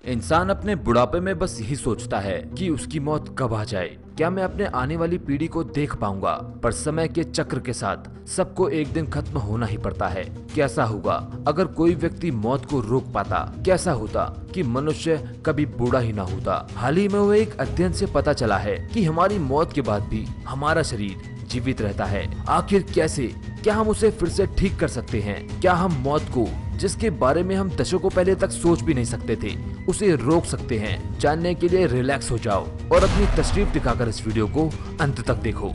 इंसान अपने बुढ़ापे में बस यही सोचता है कि उसकी मौत कब आ जाए, क्या मैं अपने आने वाली पीढ़ी को देख पाऊंगा। पर समय के चक्र के साथ सबको एक दिन खत्म होना ही पड़ता है। कैसा होगा अगर कोई व्यक्ति मौत को रोक पाता? कैसा होता कि मनुष्य कभी बूढ़ा ही ना होता? हाल ही में हुए एक अध्ययन से पता चला है कि हमारी मौत के बाद भी हमारा शरीर जीवित रहता है। आखिर कैसे? क्या हम उसे फिर से ठीक कर सकते हैं? क्या हम मौत को, जिसके बारे में हम दशकों पहले तक सोच भी नहीं सकते थे, उसे रोक सकते हैं? जानने के लिए रिलैक्स हो जाओ और अपनी तशरीफ दिखाकर इस वीडियो को अंत तक देखो।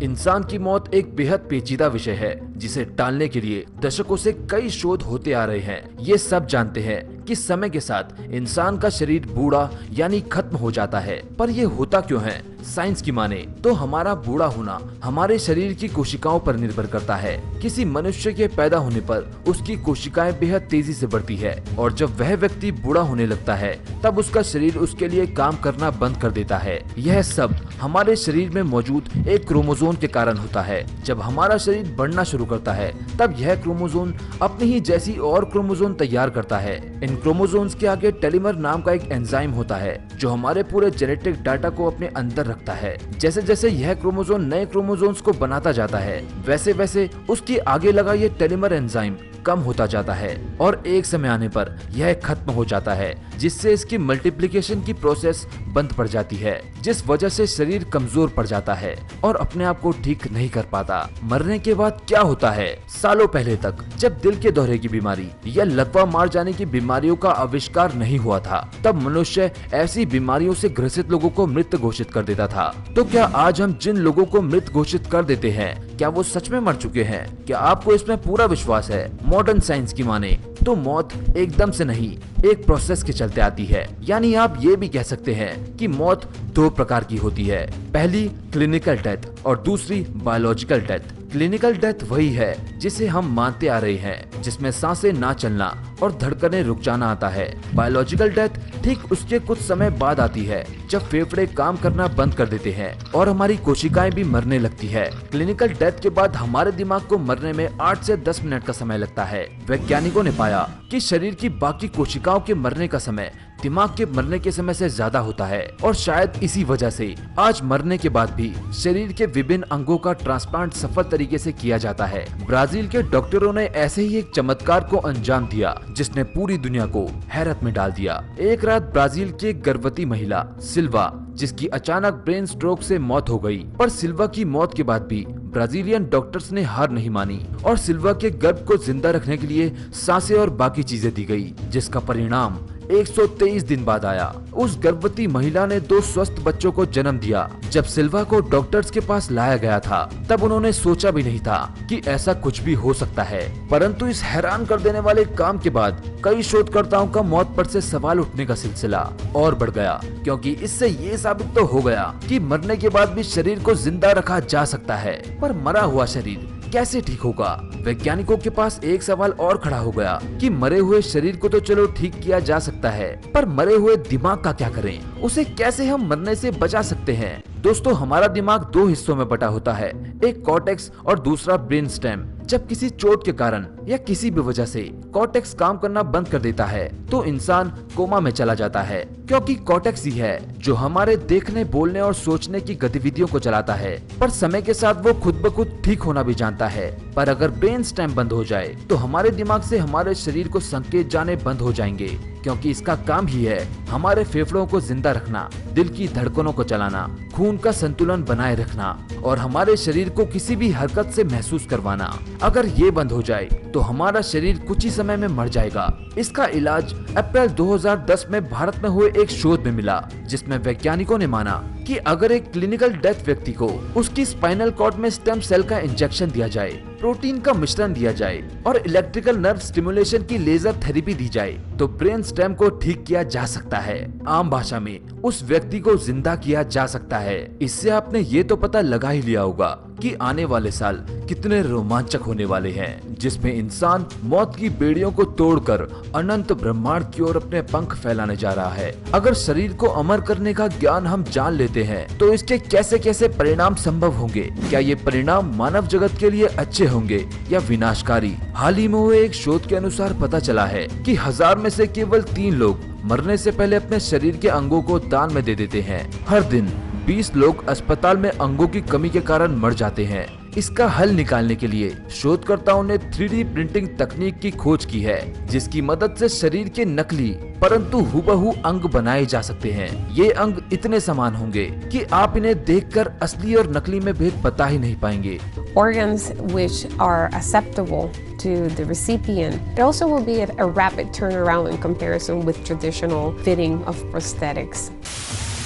इंसान की मौत एक बेहद पेचीदा विषय है जिसे टालने के लिए दशकों से कई शोध होते आ रहे हैं। ये सब जानते हैं कि समय के साथ इंसान का शरीर बूढ़ा यानी खत्म हो जाता है, पर ये होता क्यों है? साइंस की माने तो हमारा बूढ़ा होना हमारे शरीर की कोशिकाओं पर निर्भर करता है। किसी मनुष्य के पैदा होने पर उसकी कोशिकाएं बेहद तेजी से बढ़ती है और जब वह व्यक्ति बूढ़ा होने लगता है तब उसका शरीर उसके लिए काम करना बंद कर देता है। यह सब हमारे शरीर में मौजूद एक क्रोमोसोम के कारण होता है। जब हमारा शरीर बढ़ना शुरू करता है तब यह क्रोमोसोम अपनी ही जैसी और क्रोमोसोम तैयार करता है। इन क्रोमोसोम्स के आगे टेलोमर नाम का एक एंजाइम होता है जो हमारे पूरे जेनेटिक डाटा को अपने अंदर रखता है। जैसे जैसे यह क्रोमोसोम नए क्रोमोसोम्स को बनाता जाता है वैसे वैसे उसके आगे लगा ये टेलोमर एंजाइम कम होता जाता है और एक समय आने पर यह खत्म हो जाता है, जिससे इसकी मल्टीप्लिकेशन की प्रोसेस बंद पड़ जाती है, जिस वजह से शरीर कमजोर पड़ जाता है और अपने आप को ठीक नहीं कर पाता। मरने के बाद क्या होता है? सालों पहले तक जब दिल के दौरे की बीमारी या लकवा मार जाने की बीमारियों का आविष्कार नहीं हुआ था, तब मनुष्य ऐसी बीमारियों से ग्रसित लोगों को मृत घोषित कर देता था। तो क्या आज हम जिन लोगों को मृत घोषित कर देते हैं, क्या वो सच में मर चुके हैं? क्या आपको इसमें पूरा विश्वास है? मॉडर्न साइंस की माने तो मौत एकदम से नहीं, एक प्रोसेस के चलते आती है। यानी आप ये भी कह सकते हैं कि मौत दो प्रकार की होती है। पहली क्लिनिकल डेथ और दूसरी बायोलॉजिकल डेथ। क्लिनिकल डेथ वही है जिसे हम मानते आ रहे हैं, जिसमें सांसें ना चलना और धड़कनें रुक जाना आता है। बायोलॉजिकल डेथ ठीक उसके कुछ समय बाद आती है जब फेफड़े काम करना बंद कर देते हैं और हमारी कोशिकाएं भी मरने लगती है। क्लिनिकल डेथ के बाद हमारे दिमाग को मरने में 8 से 10 मिनट का समय लगता है। वैज्ञानिकों ने पाया कि शरीर की बाकी कोशिकाओं के मरने का समय दिमाग के मरने के समय से ज्यादा होता है और शायद इसी वजह से आज मरने के बाद भी शरीर के विभिन्न अंगों का ट्रांसप्लांट सफल तरीके से किया जाता है। ब्राजील के डॉक्टरों ने ऐसे ही एक चमत्कार को अंजाम दिया जिसने पूरी दुनिया को हैरत में डाल दिया। एक रात ब्राजील की एक गर्भवती महिला सिल्वा, जिसकी अचानक ब्रेन स्ट्रोक से मौत हो गई, पर सिल्वा की मौत के बाद भी ब्राजीलियन डॉक्टर्स ने हार नहीं मानी और सिल्वा के गर्भ को जिंदा रखने के लिए सांसें और बाकी चीजें दी गई, जिसका परिणाम 123 दिन बाद आया। उस गर्भवती महिला ने 2 स्वस्थ बच्चों को जन्म दिया। जब सिल्वा को डॉक्टर्स के पास लाया गया था तब उन्होंने सोचा भी नहीं था कि ऐसा कुछ भी हो सकता है। परंतु इस हैरान कर देने वाले काम के बाद कई शोधकर्ताओं का मौत पर से सवाल उठने का सिलसिला और बढ़ गया, क्योंकि इससे ये साबित तो हो गया कि मरने के बाद भी शरीर को जिंदा रखा जा सकता है। पर मरा हुआ शरीर कैसे ठीक होगा? वैज्ञानिकों के पास एक सवाल और खड़ा हो गया कि मरे हुए शरीर को तो चलो ठीक किया जा सकता है, पर मरे हुए दिमाग का क्या करें? उसे कैसे हम मरने से बचा सकते हैं? दोस्तों, हमारा दिमाग 2 हिस्सों में बटा होता है, एक कॉर्टेक्स और दूसरा ब्रेन स्टेम। जब किसी चोट के कारण या किसी भी वजह से कॉर्टेक्स काम करना बंद कर देता है तो इंसान कोमा में चला जाता है, क्योंकि कॉर्टेक्स ही है जो हमारे देखने, बोलने और सोचने की गतिविधियों को चलाता है। पर समय के साथ वो खुद ब खुद ठीक होना भी जानता है। पर अगर ब्रेन स्टेम बंद हो जाए तो हमारे दिमाग से हमारे शरीर को संकेत जाने बंद हो जाएंगे, क्योंकि इसका काम ही है हमारे फेफड़ों को जिंदा रखना, दिल की धड़कनों को चलाना, खून का संतुलन बनाए रखना और हमारे शरीर को किसी भी हरकत से महसूस करवाना। अगर ये बंद हो जाए तो हमारा शरीर कुछ ही समय में मर जाएगा। इसका इलाज अप्रैल 2010 में भारत में हुए एक शोध में मिला, जिसमें वैज्ञानिकों ने माना कि अगर एक क्लिनिकल डेथ व्यक्ति को उसकी स्पाइनल कॉर्ड में स्टेम सेल का इंजेक्शन दिया जाए, प्रोटीन का मिश्रण दिया जाए और इलेक्ट्रिकल नर्व स्टिमुलेशन की लेजर थेरेपी दी जाए तो ब्रेन स्टेम को ठीक किया जा सकता है। आम भाषा में उस व्यक्ति को जिंदा किया जा सकता है। इससे आपने ये तो पता लगा ही लिया होगा कि आने वाले साल कितने रोमांचक होने वाले हैं, जिसमें इंसान मौत की बेड़ियों को तोड़कर अनंत ब्रह्मांड की ओर अपने पंख फैलाने जा रहा है। अगर शरीर को अमर करने का ज्ञान हम जान लेते मिलते हैं तो इसके कैसे कैसे परिणाम संभव होंगे? क्या ये परिणाम मानव जगत के लिए अच्छे होंगे या विनाशकारी? हाल ही में हुए एक शोध के अनुसार पता चला है कि 1000 में से केवल 3 लोग मरने से पहले अपने शरीर के अंगों को दान में दे देते हैं। हर दिन 20 लोग अस्पताल में अंगों की कमी के कारण मर जाते हैं। इसका हल निकालने के लिए शोधकर्ताओं ने 3D प्रिंटिंग तकनीक की खोज की है, जिसकी मदद से शरीर के नकली परंतु हुबहू अंग बनाए जा सकते हैं। ये अंग इतने समान होंगे कि आप इन्हें देखकर असली और नकली में भेद बता ही नहीं पाएंगे। Organs which are acceptable to the recipient. It also will be a rapid turnaround in comparison with traditional fitting of prosthetics.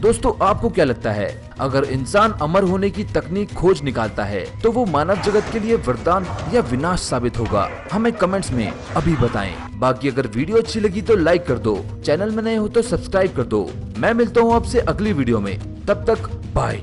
दोस्तों, आपको क्या लगता है, अगर इंसान अमर होने की तकनीक खोज निकालता है तो वो मानव जगत के लिए वरदान या विनाश साबित होगा? हमें कमेंट्स में अभी बताएं। बाकी अगर वीडियो अच्छी लगी तो लाइक कर दो, चैनल में नए हो तो सब्सक्राइब कर दो। मैं मिलता हूँ आपसे अगली वीडियो में, तब तक बाय।